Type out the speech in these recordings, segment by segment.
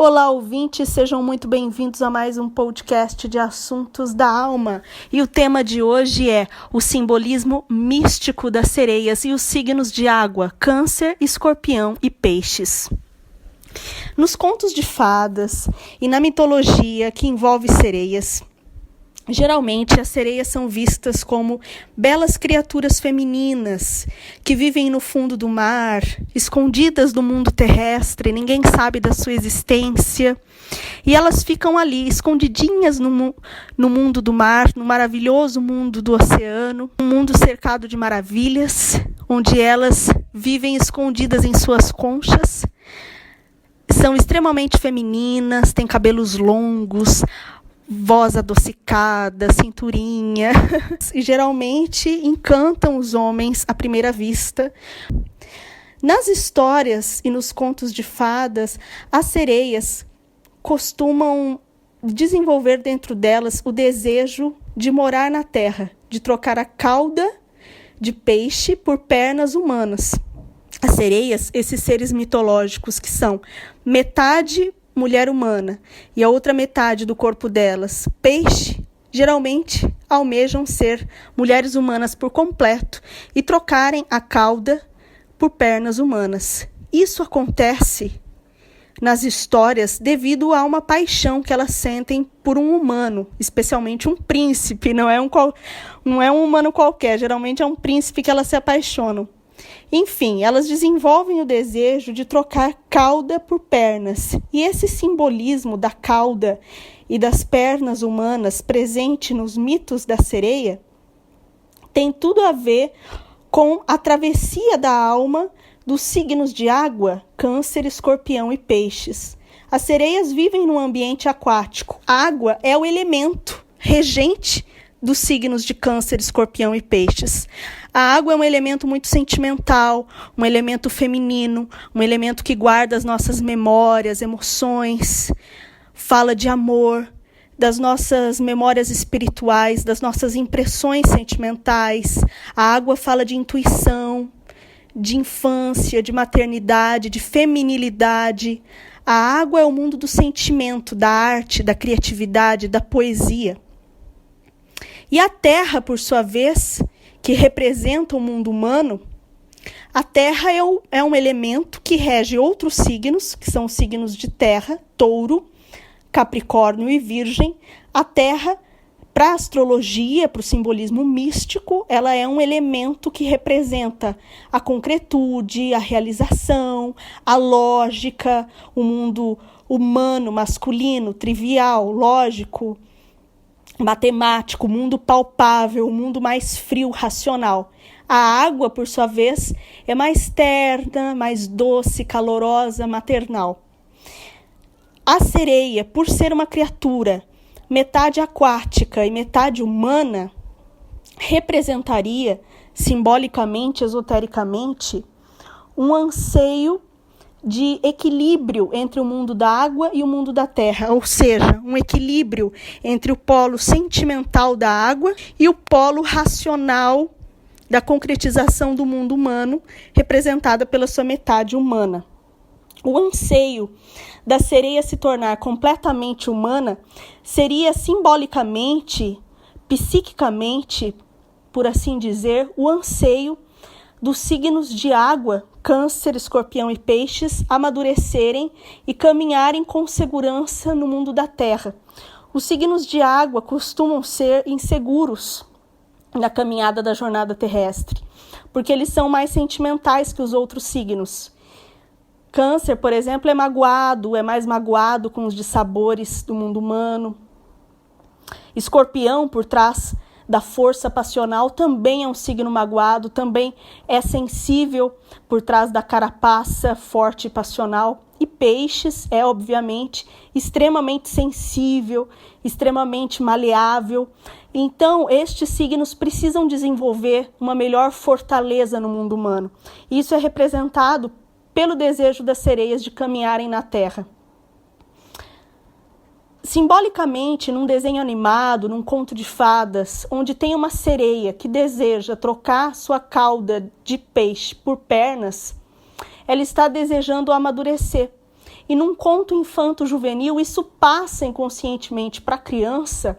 Olá, ouvintes, sejam muito bem-vindos a mais um podcast de assuntos da alma. E o tema de hoje é o simbolismo místico das sereias e os signos de água, Câncer, Escorpião e Peixes. Nos contos de fadas e na mitologia que envolve sereias, geralmente as sereias são vistas como belas criaturas femininas que vivem no fundo do mar, escondidas do mundo terrestre, ninguém sabe da sua existência. E elas ficam ali, escondidinhas no mundo do mar, no maravilhoso mundo do oceano, um mundo cercado de maravilhas, onde elas vivem escondidas em suas conchas. São extremamente femininas, têm cabelos longos, voz adocicada, cinturinha, e geralmente encantam os homens à primeira vista. Nas histórias e nos contos de fadas, as sereias costumam desenvolver dentro delas o desejo de morar na terra, de trocar a cauda de peixe por pernas humanas. As sereias, esses seres mitológicos que são metade mulher humana e a outra metade do corpo delas, peixe, geralmente almejam ser mulheres humanas por completo e trocarem a cauda por pernas humanas. Isso acontece nas histórias devido a uma paixão que elas sentem por um humano, especialmente um príncipe, não é um humano qualquer, geralmente é um príncipe que elas se apaixonam. Enfim, elas desenvolvem o desejo de trocar cauda por pernas. E esse simbolismo da cauda e das pernas humanas presente nos mitos da sereia tem tudo a ver com a travessia da alma dos signos de água, Câncer, Escorpião e Peixes. As sereias vivem num ambiente aquático. A água é o elemento regente dos signos de Câncer, Escorpião e Peixes. A água é um elemento muito sentimental, um elemento feminino, um elemento que guarda as nossas memórias, emoções, fala de amor, das nossas memórias espirituais, das nossas impressões sentimentais. A água fala de intuição, de infância, de maternidade, de feminilidade. A água é o mundo do sentimento, da arte, da criatividade, da poesia. E a terra, por sua vez, que representa o mundo humano, a terra é um elemento que rege outros signos, que são os signos de terra, touro, capricórnio e virgem. A terra, para a astrologia, para o simbolismo místico, ela é um elemento que representa a concretude, a realização, a lógica, o mundo humano, masculino, trivial, lógico, matemático, o mundo palpável, o mundo mais frio, racional. A água, por sua vez, é mais terna, mais doce, calorosa, maternal. A sereia, por ser uma criatura metade aquática e metade humana, representaria, simbolicamente, esotericamente, um anseio de equilíbrio entre o mundo da água e o mundo da terra, ou seja, um equilíbrio entre o polo sentimental da água e o polo racional da concretização do mundo humano, representada pela sua metade humana. O anseio da sereia se tornar completamente humana seria simbolicamente, psiquicamente, por assim dizer, o anseio dos signos de água, Câncer, Escorpião e Peixes, amadurecerem e caminharem com segurança no mundo da terra. Os signos de água costumam ser inseguros na caminhada da jornada terrestre, porque eles são mais sentimentais que os outros signos. Câncer, por exemplo, é mais magoado com os dissabores do mundo humano. Escorpião, por trás da força passional, também é um signo magoado, também é sensível por trás da carapaça forte e passional. E Peixes é, obviamente, extremamente sensível, extremamente maleável. Então, estes signos precisam desenvolver uma melhor fortaleza no mundo humano. Isso é representado pelo desejo das sereias de caminharem na terra. Simbolicamente, num desenho animado, num conto de fadas, onde tem uma sereia que deseja trocar sua cauda de peixe por pernas, ela está desejando amadurecer. e num conto infanto-juvenil isso passa inconscientemente para a criança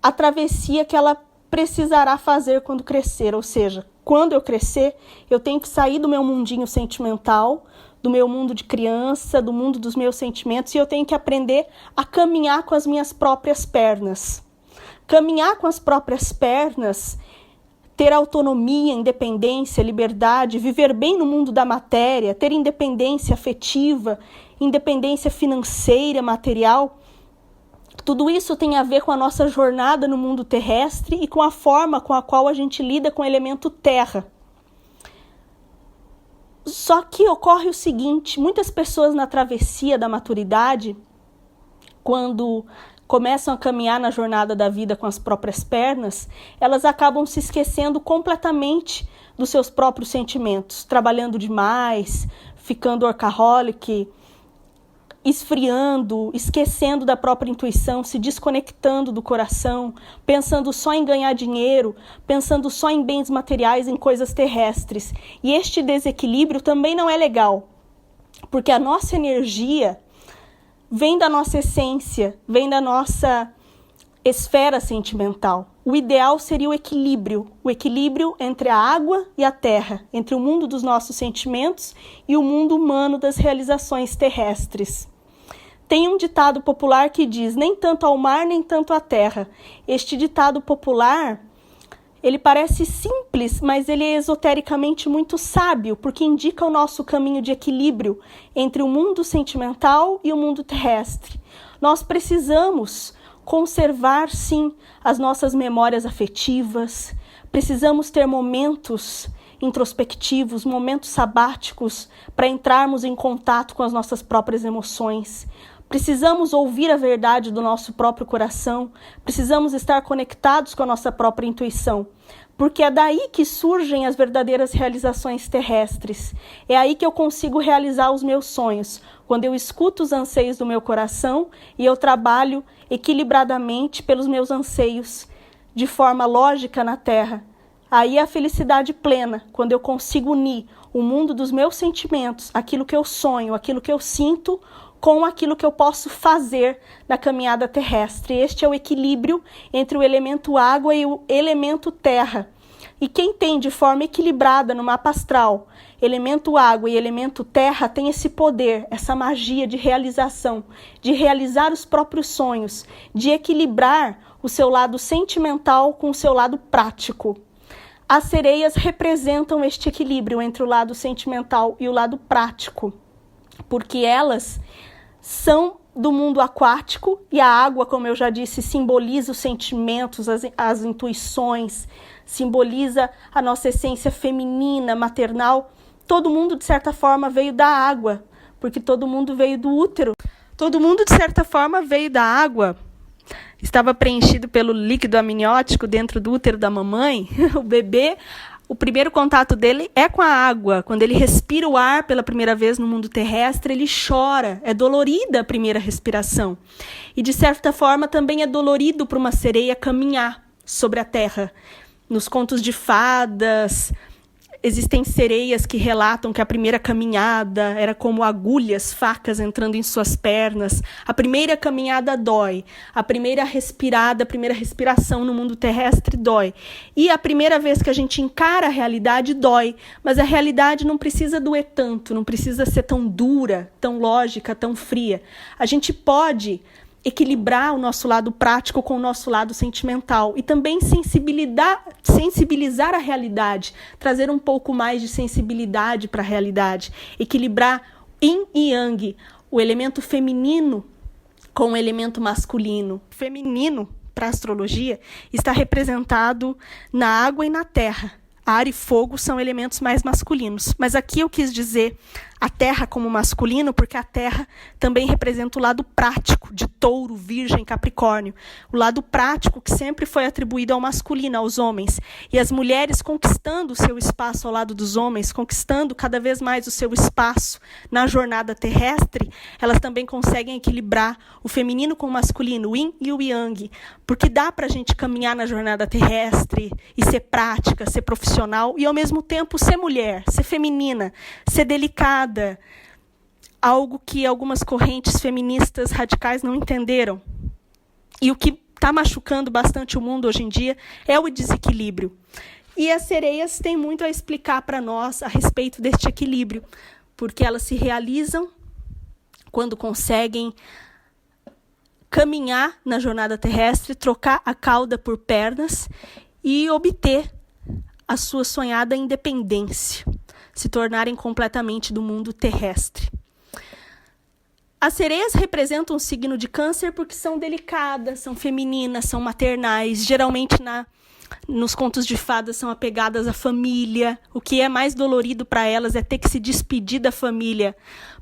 a travessia que ela precisará fazer quando crescer, ou seja, quando eu crescer, eu tenho que sair do meu mundinho sentimental, do meu mundo de criança, do mundo dos meus sentimentos, e eu tenho que aprender a caminhar com as minhas próprias pernas. Caminhar com as próprias pernas, ter autonomia, independência, liberdade, viver bem no mundo da matéria, ter independência afetiva, independência financeira, material. Tudo isso tem a ver com a nossa jornada no mundo terrestre e com a forma com a qual a gente lida com o elemento terra. Só que ocorre o seguinte, muitas pessoas na travessia da maturidade, quando começam a caminhar na jornada da vida com as próprias pernas, elas acabam se esquecendo completamente dos seus próprios sentimentos, trabalhando demais, ficando workaholic, esfriando, esquecendo da própria intuição, se desconectando do coração, pensando só em ganhar dinheiro, pensando só em bens materiais, em coisas terrestres. E este desequilíbrio também não é legal, porque a nossa energia vem da nossa essência, vem da nossa esfera sentimental. O ideal seria o equilíbrio entre a água e a terra, entre o mundo dos nossos sentimentos e o mundo humano das realizações terrestres. Tem um ditado popular que diz, nem tanto ao mar, nem tanto à terra. Este ditado popular, ele parece simples, mas ele é esotericamente muito sábio, porque indica o nosso caminho de equilíbrio entre o mundo sentimental e o mundo terrestre. Nós precisamos conservar, sim, as nossas memórias afetivas, precisamos ter momentos introspectivos, momentos sabáticos para entrarmos em contato com as nossas próprias emoções. Precisamos ouvir a verdade do nosso próprio coração, precisamos estar conectados com a nossa própria intuição, porque é daí que surgem as verdadeiras realizações terrestres. É aí que eu consigo realizar os meus sonhos, quando eu escuto os anseios do meu coração e eu trabalho equilibradamente pelos meus anseios, de forma lógica na Terra. Aí é a felicidade plena, quando eu consigo unir o mundo dos meus sentimentos, aquilo que eu sonho, aquilo que eu sinto, com aquilo que eu posso fazer na caminhada terrestre. Este é o equilíbrio entre o elemento água e o elemento terra. E quem tem de forma equilibrada no mapa astral, elemento água e elemento terra, tem esse poder, essa magia de realização, de realizar os próprios sonhos, de equilibrar o seu lado sentimental com o seu lado prático. As sereias representam este equilíbrio entre o lado sentimental e o lado prático, porque elas são do mundo aquático e a água, como eu já disse, simboliza os sentimentos, as intuições, simboliza a nossa essência feminina, maternal. Todo mundo, de certa forma, veio da água, porque todo mundo veio do útero. Todo mundo, de certa forma, veio da água. Estava preenchido pelo líquido amniótico dentro do útero da mamãe. O bebê, o primeiro contato dele é com a água. Quando ele respira o ar pela primeira vez no mundo terrestre, ele chora. É dolorida a primeira respiração. E, de certa forma, também é dolorido para uma sereia caminhar sobre a terra. Nos contos de fadas, existem sereias que relatam que a primeira caminhada era como agulhas, facas entrando em suas pernas. A primeira caminhada dói. A primeira respiração no mundo terrestre dói. E a primeira vez que a gente encara a realidade dói. Mas a realidade não precisa doer tanto, não precisa ser tão dura, tão lógica, tão fria. A gente pode equilibrar o nosso lado prático com o nosso lado sentimental e também sensibilizar a realidade, trazer um pouco mais de sensibilidade para a realidade, equilibrar yin e yang, o elemento feminino com o elemento masculino. Feminino, para a astrologia, está representado na água e na terra. Ar e fogo são elementos mais masculinos, mas aqui eu quis dizer a terra como masculino, porque a terra também representa o lado prático de Touro, Virgem, Capricórnio. O lado prático que sempre foi atribuído ao masculino, aos homens. E as mulheres conquistando o seu espaço ao lado dos homens, conquistando cada vez mais o seu espaço na jornada terrestre, elas também conseguem equilibrar o feminino com o masculino, o yin e o yang. Porque dá para a gente caminhar na jornada terrestre e ser prática, ser profissional e ao mesmo tempo ser mulher, ser feminina, ser delicada, algo que algumas correntes feministas radicais não entenderam. E o que está machucando bastante o mundo hoje em dia é o desequilíbrio. E as sereias têm muito a explicar para nós a respeito deste equilíbrio, porque elas se realizam quando conseguem caminhar na jornada terrestre, trocar a cauda por pernas e obter a sua sonhada independência, se tornarem completamente do mundo terrestre. As sereias representam o signo de Câncer porque são delicadas, são femininas, são maternais. Geralmente nos contos de fadas são apegadas à família. O que é mais dolorido para elas é ter que se despedir da família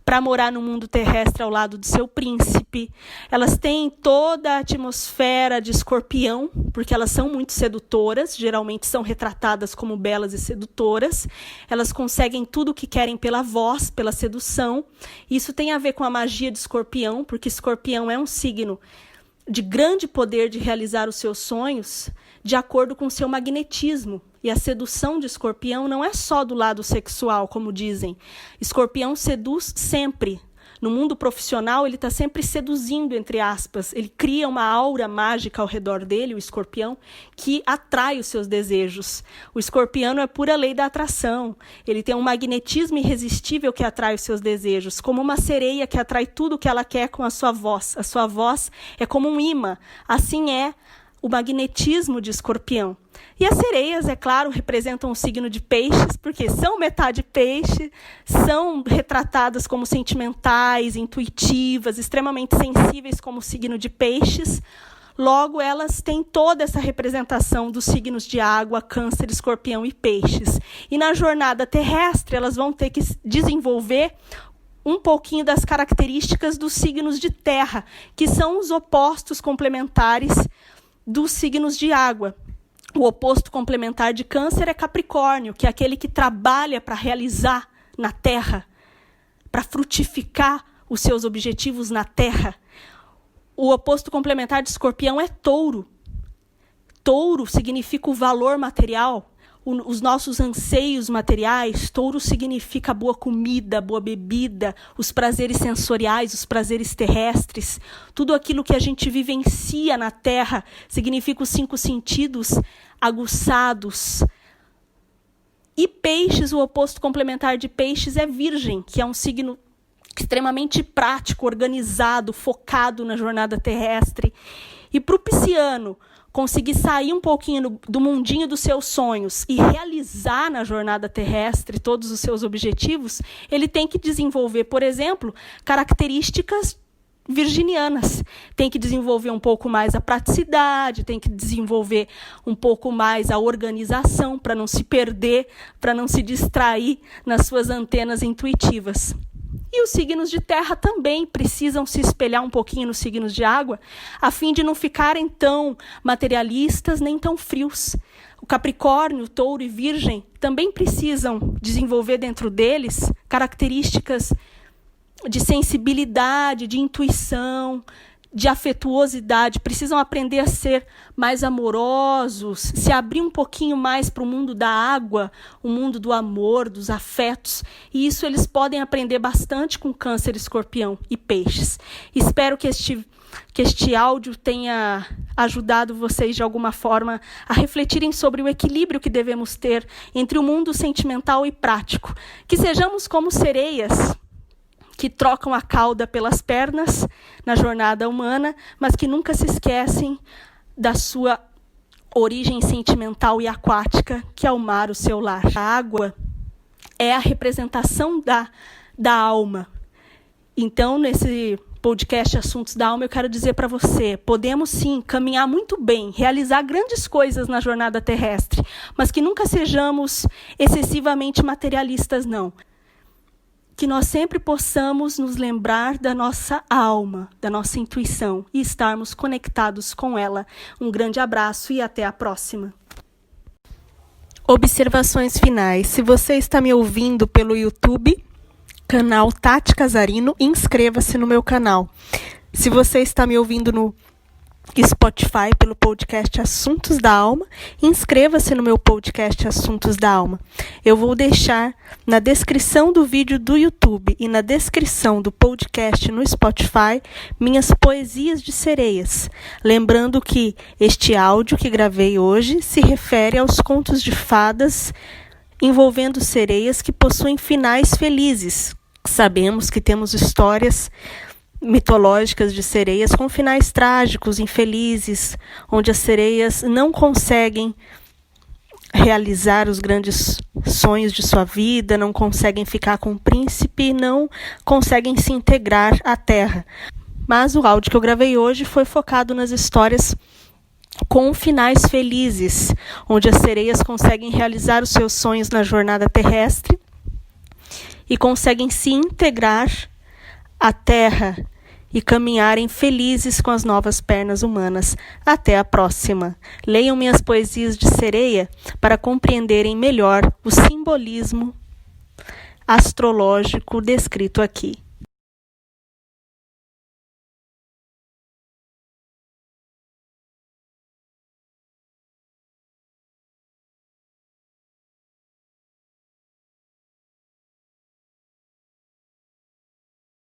para morar no mundo terrestre ao lado do seu príncipe. Elas têm toda a atmosfera de Escorpião, porque elas são muito sedutoras, geralmente são retratadas como belas e sedutoras. Elas conseguem tudo o que querem pela voz, pela sedução. Isso tem a ver com a magia de Escorpião, porque Escorpião é um signo de grande poder de realizar os seus sonhos de acordo com o seu magnetismo. E a sedução de Escorpião não é só do lado sexual, como dizem. Escorpião seduz sempre. No mundo profissional, ele está sempre seduzindo, entre aspas. Ele cria uma aura mágica ao redor dele, o Escorpião, que atrai os seus desejos. O escorpiano é pura lei da atração. Ele tem um magnetismo irresistível que atrai os seus desejos, como uma sereia que atrai tudo o que ela quer com a sua voz. A sua voz é como um imã. Assim é o magnetismo de Escorpião. E as sereias, é claro, representam o signo de Peixes, porque são metade peixe, são retratadas como sentimentais, intuitivas, extremamente sensíveis como o signo de Peixes. Logo, elas têm toda essa representação dos signos de água, Câncer, Escorpião e Peixes. E na jornada terrestre, elas vão ter que desenvolver um pouquinho das características dos signos de terra, que são os opostos complementares dos signos de água. O oposto complementar de Câncer é Capricórnio, que é aquele que trabalha para realizar na terra, para frutificar os seus objetivos na terra. O oposto complementar de Escorpião é Touro. Touro significa o valor material, os nossos anseios materiais. Touro significa boa comida, boa bebida, os prazeres sensoriais, os prazeres terrestres. Tudo aquilo que a gente vivencia na Terra significa os 5 sentidos aguçados. E Peixes, o oposto complementar de Peixes é Virgem, que é um signo extremamente prático, organizado, focado na jornada terrestre. E para o Pisciano conseguir sair um pouquinho do mundinho dos seus sonhos e realizar na jornada terrestre todos os seus objetivos, ele tem que desenvolver, por exemplo, características virginianas. Tem que desenvolver um pouco mais a praticidade, tem que desenvolver um pouco mais a organização para não se perder, para não se distrair nas suas antenas intuitivas. E os signos de terra também precisam se espelhar um pouquinho nos signos de água, a fim de não ficarem tão materialistas nem tão frios. O Capricórnio, Touro e Virgem também precisam desenvolver dentro deles características de sensibilidade, de intuição, de afetuosidade. Precisam aprender a ser mais amorosos, se abrir um pouquinho mais para o mundo da água, o mundo do amor, dos afetos. E isso eles podem aprender bastante com Câncer, Escorpião e Peixes. Espero que este áudio tenha ajudado vocês de alguma forma a refletirem sobre o equilíbrio que devemos ter entre o mundo sentimental e prático. Que sejamos como sereias que trocam a cauda pelas pernas na jornada humana, mas que nunca se esquecem da sua origem sentimental e aquática, que é o mar, o seu lar. A água é a representação da alma. Então, nesse podcast Assuntos da Alma, eu quero dizer para você, podemos sim caminhar muito bem, realizar grandes coisas na jornada terrestre, mas que nunca sejamos excessivamente materialistas, não. Que nós sempre possamos nos lembrar da nossa alma, da nossa intuição e estarmos conectados com ela. Um grande abraço e até a próxima. Observações finais. Se você está me ouvindo pelo YouTube, canal Tati Casarino, inscreva-se no meu canal. Se você está me ouvindo no Spotify pelo podcast Assuntos da Alma. Inscreva-se no meu podcast Assuntos da Alma. Eu vou deixar na descrição do vídeo do YouTube e na descrição do podcast no Spotify minhas poesias de sereias. Lembrando que este áudio que gravei hoje se refere aos contos de fadas envolvendo sereias que possuem finais felizes. Sabemos que temos histórias mitológicas de sereias com finais trágicos, infelizes, onde as sereias não conseguem realizar os grandes sonhos de sua vida, não conseguem ficar com o príncipe, não conseguem se integrar à terra. Mas o áudio que eu gravei hoje foi focado nas histórias com finais felizes, onde as sereias conseguem realizar os seus sonhos na jornada terrestre e conseguem se integrar à terra e caminharem felizes com as novas pernas humanas. Até a próxima. Leiam minhas poesias de sereia para compreenderem melhor o simbolismo astrológico descrito aqui.